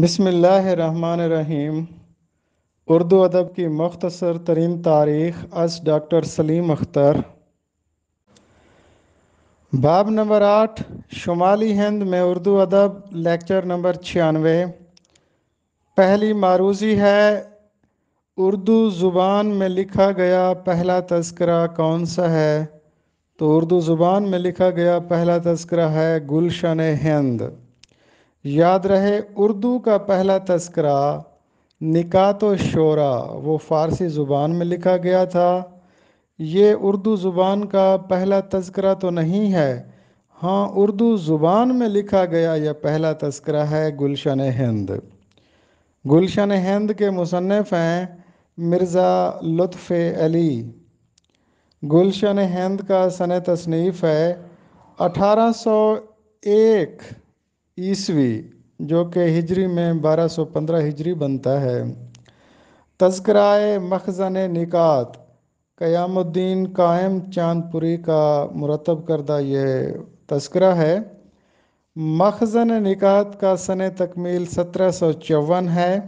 بسم اللہ الرحمن الرحیم۔ اردو ادب کی مختصر ترین تاریخ از ڈاکٹر سلیم اختر۔ باب نمبر 8، شمالی ہند میں اردو ادب، لیکچر نمبر 96۔ پہلی معروضی ہے، اردو زبان میں لکھا گیا پہلا تذکرہ کون سا ہے؟ تو اردو زبان میں لکھا گیا پہلا تذکرہ ہے گلشن ہند۔ یاد رہے، اردو کا پہلا تذکرہ نکات و شعرا وہ فارسی زبان میں لکھا گیا تھا۔ یہ اردو زبان کا پہلا تذکرہ تو نہیں ہے، ہاں اردو زبان میں لکھا گیا یہ پہلا تذکرہ ہے گلشن ہند۔ گلشن ہند کے مصنف ہیں مرزا لطف علی۔ گلشن ہند کا سنہ تصنیف ہے 1801 عیسوی، جو کہ ہجری میں 1215 ہجری بنتا ہے۔ تذکرہ مخزن نکات، قیام الدین قائم چاند پوری کا مرتب کردہ یہ تذکرہ ہے۔ مخزن نکات کا سنہ تکمیل 1754 ہے۔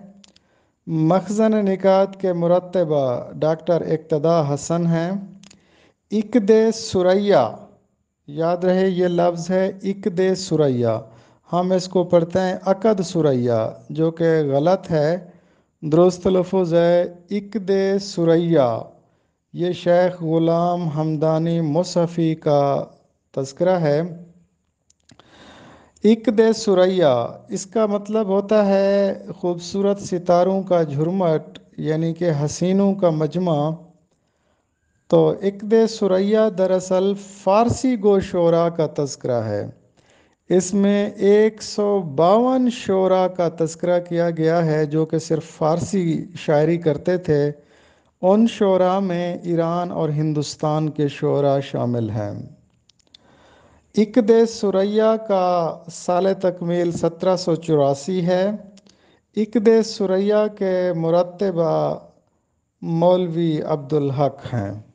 مخزن نکات کے مرتبہ ڈاکٹر اقتداء حسن ہیں۔ عقد ثریا، یاد رہے یہ لفظ ہے عقد ثریا، ہم اس کو پڑھتے ہیں عقد ثریا، جو کہ غلط ہے، درست لفظ ہے عقد ثریا۔ یہ شیخ غلام حمدانی مصحفی کا تذکرہ ہے۔ عقد ثریا اس کا مطلب ہوتا ہے خوبصورت ستاروں کا جھرمٹ، یعنی کہ حسینوں کا مجمع۔ تو عقد ثریا دراصل فارسی گو شعراء کا تذکرہ ہے۔ اس میں 152 شعراء کا تذکرہ کیا گیا ہے جو کہ صرف فارسی شاعری کرتے تھے۔ ان شعراء میں ایران اور ہندوستان کے شعراء شامل ہیں۔ عقد ثریا کا سال تکمیل 1784 ہے۔ عقد ثریا کے مرتبہ مولوی عبدالحق ہیں۔